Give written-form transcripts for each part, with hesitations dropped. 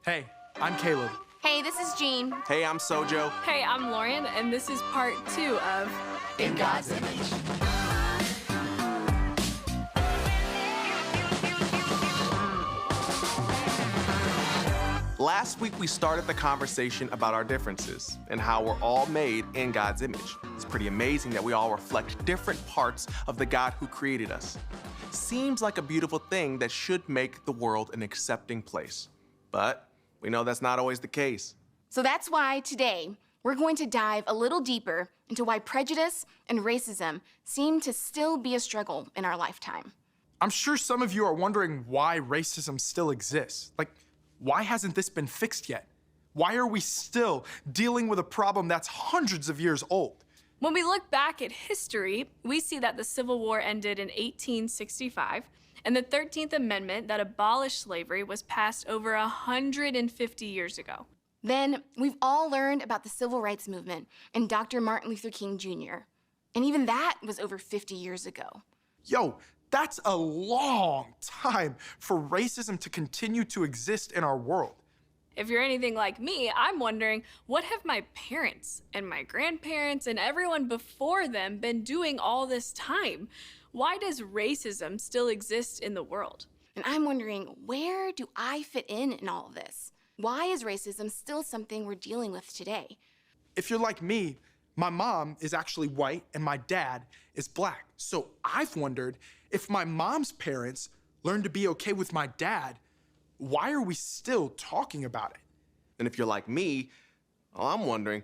Hey, I'm Caleb. Hey, this is Jean. Hey, I'm Sojo. Hey, I'm Lauren, and this is part 2 of In God's Image. Last week, we started the conversation about our differences and how we're all made in God's image. It's pretty amazing that we all reflect different parts of the God who created us. Seems like a beautiful thing that should make the world an accepting place. But we know that's not always the case. So that's why today we're going to dive a little deeper into why prejudice and racism seem to still be a struggle in our lifetime. I'm sure some of you are wondering why racism still exists. Why hasn't this been fixed yet? Why are we still dealing with a problem that's hundreds of years old? When we look back at history, we see that the Civil War ended in 1865, and the 13th Amendment that abolished slavery was passed over 150 years ago. Then we've all learned about the Civil Rights Movement and Dr. Martin Luther King Jr. And even that was over 50 years ago. Yo, that's a long time for racism to continue to exist in our world. If you're anything like me, I'm wondering, what have my parents and my grandparents and everyone before them been doing all this time? Why does racism still exist in the world? And I'm wondering, where do I fit in all of this? Why is racism still something we're dealing with today? If you're like me, my mom is actually white and my dad is black. So I've wondered, if my mom's parents learned to be okay with my dad, why are we still talking about it? And if you're like me, well, I'm wondering,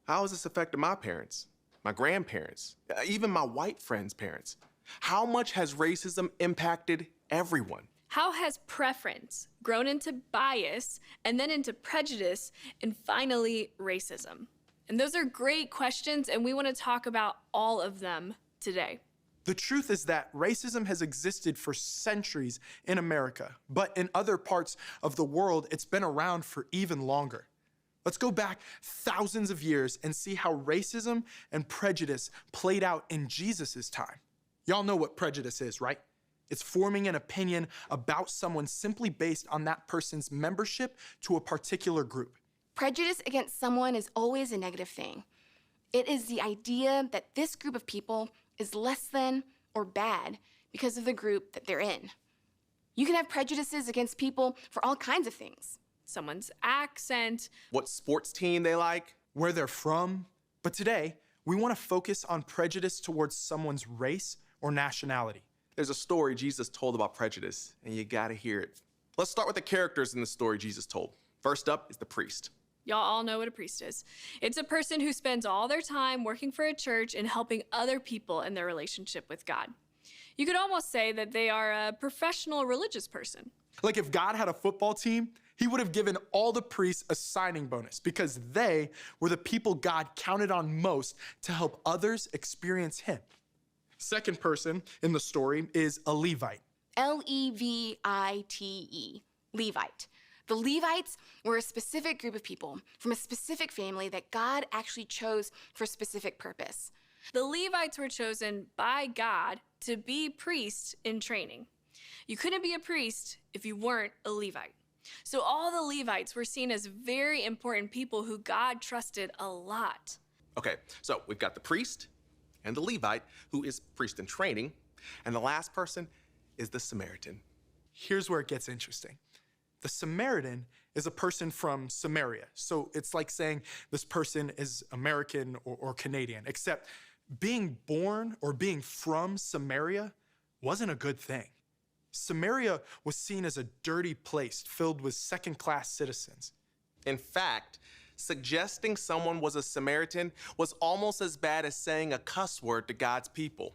how has this affected my parents, my grandparents, even my white friends' parents? How much has racism impacted everyone? How has preference grown into bias and then into prejudice and finally racism? And those are great questions, and we want to talk about all of them today. The truth is that racism has existed for centuries in America, but in other parts of the world, it's been around for even longer. Let's go back thousands of years and see how racism and prejudice played out in Jesus' time. Y'all know what prejudice is, right? It's forming an opinion about someone simply based on that person's membership to a particular group. Prejudice against someone is always a negative thing. It is the idea that this group of people is less than or bad because of the group that they're in. You can have prejudices against people for all kinds of things. Someone's accent, What sports team they like? Where they're from. But today, we want to focus on prejudice towards someone's race or nationality. There's a story Jesus told about prejudice, and you gotta hear it. Let's start with the characters in the story Jesus told. First up is the priest. y'all all know what a priest is. It's a person who spends all their time working for a church and helping other people in their relationship with God. You could almost say that they are a professional religious person. Like if God had a football team, he would have given all the priests a signing bonus because they were the people God counted on most to help others experience him. Second person in the story is a Levite. Levite, Levite. The Levites were a specific group of people from a specific family that God actually chose for a specific purpose. The Levites were chosen by God to be priests in training. You couldn't be a priest if you weren't a Levite. So all the Levites were seen as very important people who God trusted a lot. Okay, so we've got the priest and the Levite, who is priest in training, and the last person is the Samaritan. Here's where it gets interesting. The Samaritan is a person from Samaria. So it's like saying this person is American or Canadian, except being born or being from Samaria wasn't a good thing. Samaria was seen as a dirty place filled with second-class citizens. In fact, suggesting someone was a Samaritan was almost as bad as saying a cuss word to God's people.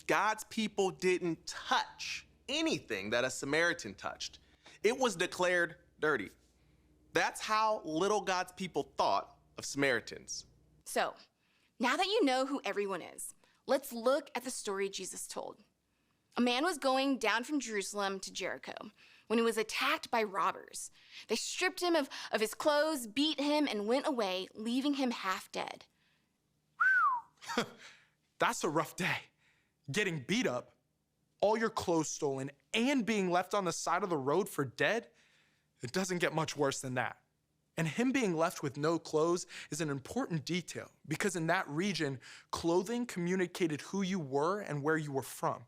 God's people didn't touch anything that a Samaritan touched. It was declared dirty. That's how little God's people thought of Samaritans. So, now that you know who everyone is, let's look at the story Jesus told. A man was going down from Jerusalem to Jericho when he was attacked by robbers. They stripped him of his clothes, beat him, and went away, leaving him half dead. That's a rough day. Getting beat up, all your clothes stolen, and being left on the side of the road for dead. It doesn't get much worse than that. And him being left with no clothes is an important detail because in that region, clothing communicated who you were and where you were from.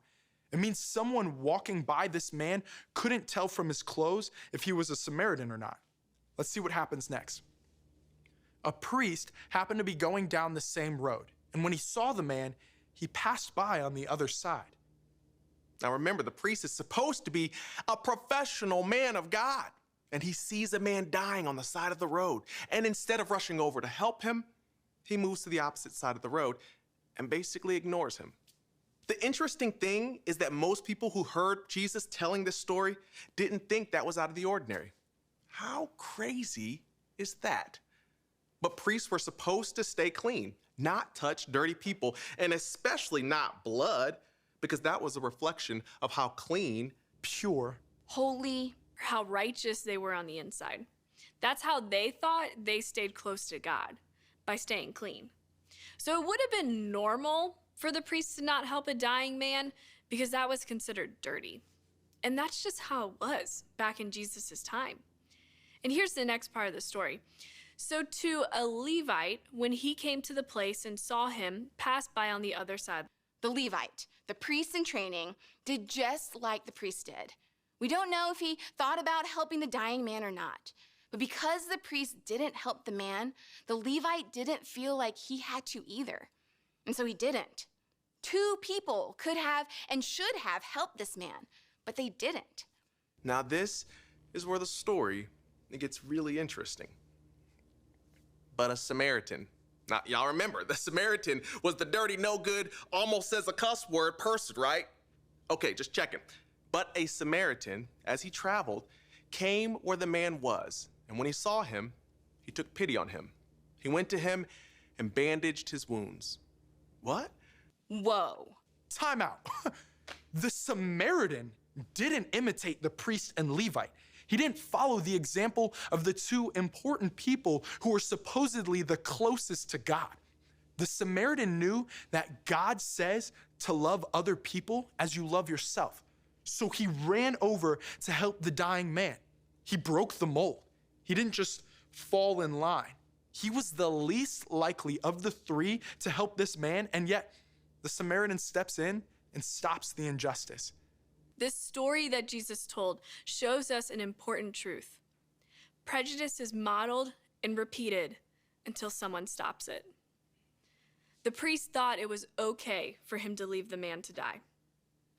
It means someone walking by this man couldn't tell from his clothes if he was a Samaritan or not. Let's see what happens next. A priest happened to be going down the same road, and when he saw the man, he passed by on the other side. Now remember, the priest is supposed to be a professional man of God. And he sees a man dying on the side of the road. And instead of rushing over to help him, he moves to the opposite side of the road and basically ignores him. The interesting thing is that most people who heard Jesus telling this story didn't think that was out of the ordinary. How crazy is that? But priests were supposed to stay clean, not touch dirty people, and especially not blood, because that was a reflection of how clean, Pure, Holy, How righteous they were on the inside. That's how they thought they stayed close to God, by staying clean. So it would have been normal for the priest to not help a dying man because that was considered dirty. And that's just how it was back in Jesus' time. And here's the next part of the story. So to a Levite, when he came to the place and saw him pass by on the other side, the Levite, the priest in training, did just like the priest did. We don't know if he thought about helping the dying man or not. But because the priest didn't help the man, the Levite didn't feel like he had to either. And so he didn't. 2 people could have and should have helped this man, but they didn't. Now this is where the story gets really interesting. But a Samaritan. Now, y'all remember, the Samaritan was the dirty, no good, almost says a cuss word person, right? Okay, just checking. But a Samaritan, as he traveled, came where the man was, and when he saw him, he took pity on him. He went to him and bandaged his wounds. What? Whoa. time out. The Samaritan didn't imitate the priest and Levite. He didn't follow the example of the 2 important people who were supposedly the closest to God. The Samaritan knew that God says to love other people as you love yourself. So he ran over to help the dying man. He broke the mold. He didn't just fall in line. He was the least likely of the 3 to help this man, and yet the Samaritan steps in and stops the injustice. This story that Jesus told shows us an important truth. Prejudice is modeled and repeated until someone stops it. The priest thought it was okay for him to leave the man to die.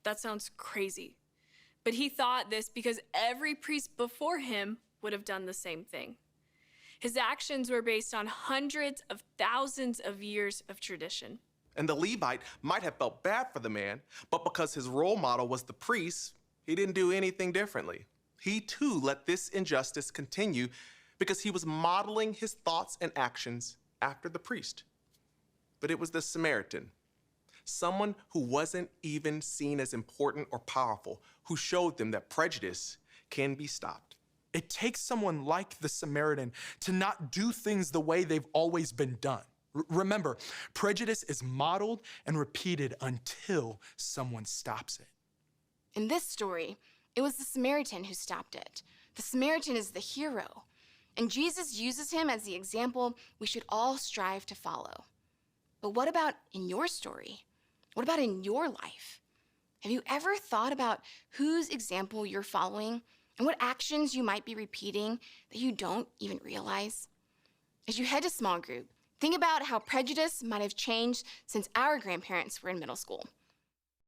That sounds crazy. But he thought this because every priest before him would have done the same thing. His actions were based on hundreds of thousands of years of tradition. And the Levite might have felt bad for the man, but because his role model was the priest, he didn't do anything differently. He too let this injustice continue because he was modeling his thoughts and actions after the priest. But it was the Samaritan, someone who wasn't even seen as important or powerful, who showed them that prejudice can be stopped. It takes someone like the Samaritan to not do things the way they've always been done. Remember, prejudice is modeled and repeated until someone stops it. In this story, it was the Samaritan who stopped it. The Samaritan is the hero, and Jesus uses him as the example we should all strive to follow. But what about in your story? What about in your life? Have you ever thought about whose example you're following and what actions you might be repeating that you don't even realize? As you head to small group, think about how prejudice might have changed since our grandparents were in middle school.